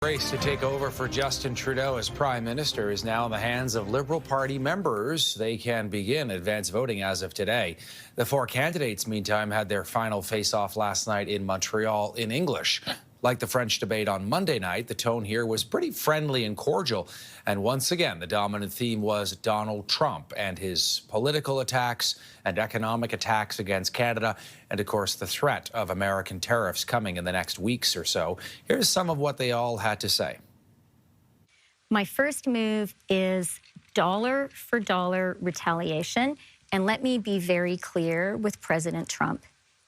Race to take over for Justin Trudeau as Prime Minister is now in the hands of Liberal Party members. They can begin advance voting as of today. The four candidates, meantime, had their final face-off last night in Montreal in English. Like the French debate on Monday night, the tone here was pretty friendly and cordial. And once again, the dominant theme was Donald Trump and his political attacks and economic attacks against Canada, and of course, the threat of American tariffs coming in the next weeks or so. Here's some of what they all had to say. My first move is dollar for dollar retaliation. And let me be very clear with President Trump.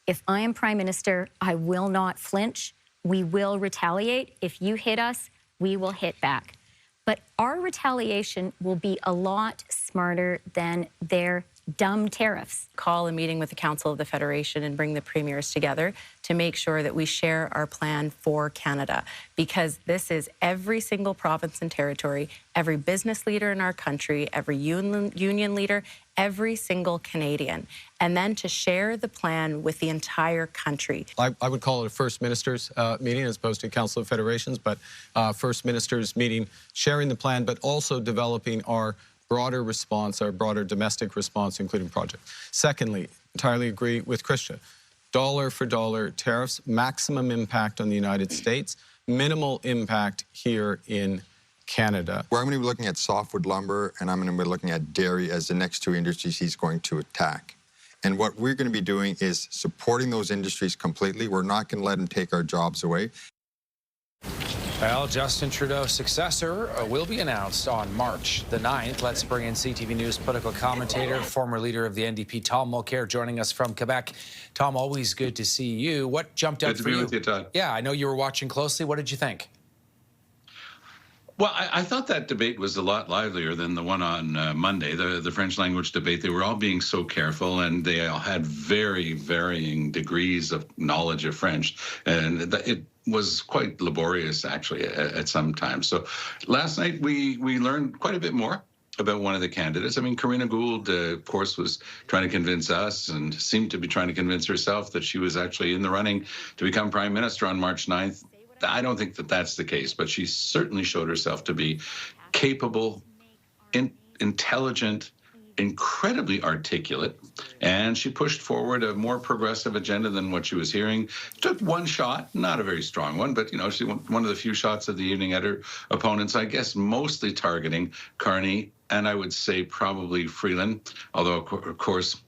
If I am Prime Minister, I will not flinch. We will retaliate. If you hit us, we will hit back. But our retaliation will be a lot smarter than their dumb tariffs. Call a meeting with the Council of the Federation and bring the premiers together to make sure that we share our plan for Canada, because this is every single province and territory, every business leader in our country, every union leader, every single Canadian, and then to share the plan with the entire country. I would call it a First Ministers meeting as opposed to Council of Federations, but First Ministers meeting, sharing the plan, but also developing our broader response, our broader domestic response, including projects. Secondly, entirely agree with Christian. Dollar for dollar tariffs, maximum impact on the United States, minimal impact here in Canada. Where I'm going to be looking at softwood lumber and I'm going to be looking at dairy as the next two industries he's going to attack. And what we're going to be doing is supporting those industries completely. We're not going to let them take our jobs away. Well, Justin Trudeau's successor will be announced on March the 9th. Let's bring in CTV News political commentator, former leader of the NDP, Tom Mulcair, joining us from Quebec. Tom, always good to see you. What jumped out for you? Good to be with you, Todd. Yeah, I know you were watching closely. What did you think? Well, I thought that debate was a lot livelier than the one on Monday, the French language debate. They were all being so careful, and they all had very varying degrees of knowledge of French. And it was quite laborious, actually, at some times. So last night, we learned quite a bit more about one of the candidates. I mean, Karina Gould, of course, was trying to convince us and seemed to be trying to convince herself that she was actually in the running to become Prime Minister on March 9th. I don't think that that's the case, but she certainly showed herself to be capable, intelligent, incredibly articulate, and she pushed forward a more progressive agenda than what she was hearing. Took one shot, not a very strong one, but, you know, she went one of the few shots of the evening at her opponents, I guess mostly targeting Carney, and I would say probably Freeland, although, of course,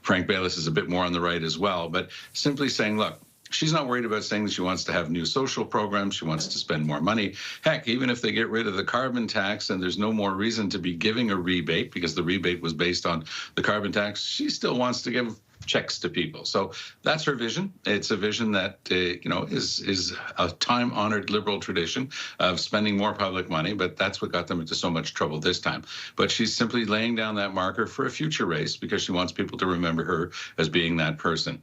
Frank Baylis is a bit more on the right as well, but simply saying, look, she's not worried about saying that she wants to have new social programs. She wants to spend more money. Heck, even if they get rid of the carbon tax and there's no more reason to be giving a rebate because the rebate was based on the carbon tax, she still wants to give checks to people. So that's her vision. It's a vision that, you know, is a time-honored liberal tradition of spending more public money, but that's what got them into so much trouble this time. But she's simply laying down that marker for a future race because she wants people to remember her as being that person.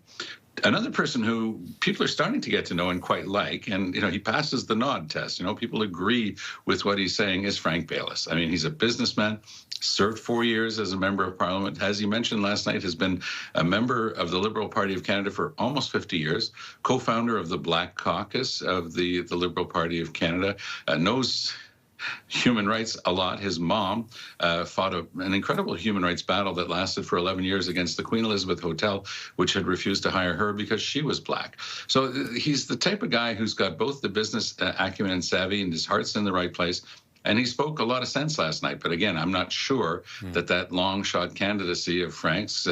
Another person who people are starting to get to know and quite like, and, you know, he passes the nod test. You know, people agree with what he's saying, is Frank Baylis. I mean, he's a businessman, served 4 years as a member of Parliament, as he mentioned last night, has been a member of the Liberal Party of Canada for almost 50 years, co-founder of the Black Caucus of the Liberal Party of Canada, knows human rights a lot. His mom fought an incredible human rights battle that lasted for 11 years against the Queen Elizabeth Hotel, which had refused to hire her because she was black. So he's the type of guy who's got both the business acumen and savvy, and his heart's in the right place. And he spoke a lot of sense last night. But again, I'm not sure that long shot candidacy of Frank's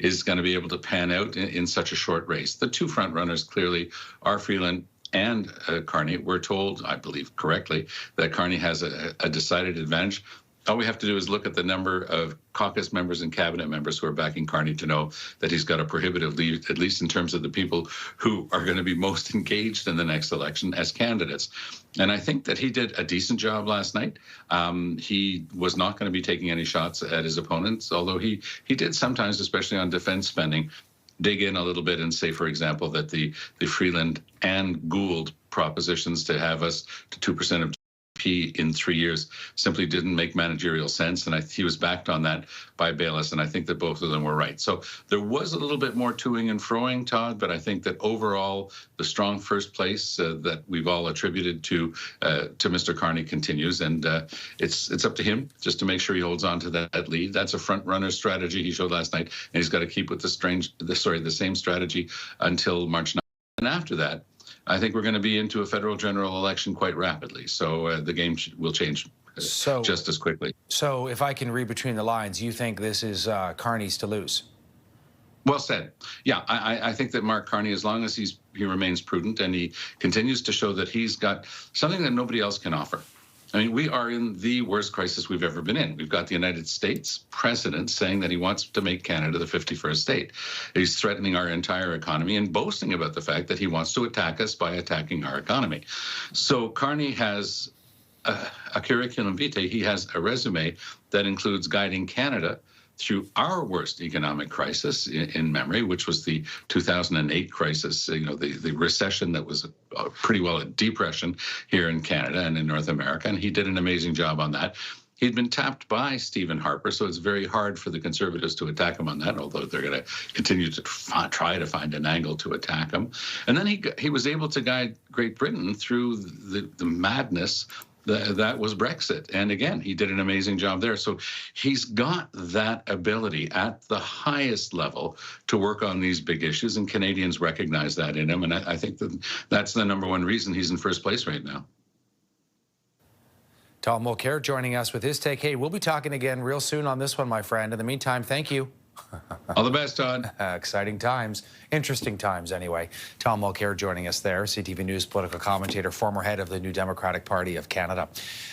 is going to be able to pan out in such a short race. The two front runners clearly are Freeland and Carney. We're told, I believe correctly, that Carney has a decided advantage. All we have to do is look at the number of caucus members and cabinet members who are backing Carney to know that he's got a prohibitive lead, at least in terms of the people who are going to be most engaged in the next election as candidates. And I think that he did a decent job last night. He was not going to be taking any shots at his opponents, although he did sometimes, especially on defense spending, dig in a little bit and say, for example, that the Freeland and Gould propositions to have us to 2% of in 3 years simply didn't make managerial sense, and he was backed on that by Bayless, and I think that both of them were right. So there was a little bit more toing and froing, Todd, but I think that overall the strong first place that we've all attributed to Mr. Carney continues, and it's up to him just to make sure he holds on to that lead. That's a front runner strategy he showed last night, and he's got to keep with the same strategy until March 9th. And after that, I think we're going to be into a federal general election quite rapidly. So the game will change just as quickly. So if I can read between the lines, you think this is Carney's to lose? Well said. Yeah, I think that Mark Carney, as long as he remains prudent and he continues to show that he's got something that nobody else can offer. I mean, we are in the worst crisis we've ever been in. We've got the United States president saying that he wants to make Canada the 51st state. He's threatening our entire economy and boasting about the fact that he wants to attack us by attacking our economy. So Carney has a curriculum vitae. He has a resume that includes guiding Canada through our worst economic crisis in memory, which was the 2008 crisis, the recession that was pretty well a depression here in Canada and in North America. And he did an amazing job on that. He'd been tapped by Stephen Harper, so it's very hard for the Conservatives to attack him on that, although they're going to continue to try to find an angle to attack him. And then he was able to guide Great Britain through the madness that was Brexit. And again, he did an amazing job there. So he's got that ability at the highest level to work on these big issues, and Canadians recognize that in him. And I think that's the number one reason he's in first place right now. Tom Mulcair joining us with his take. Hey, we'll be talking again real soon on this one, my friend. In the meantime, thank you. All the best, Todd. Exciting times. Interesting times, anyway. Tom Mulcair joining us there, CTV News political commentator, former head of the New Democratic Party of Canada.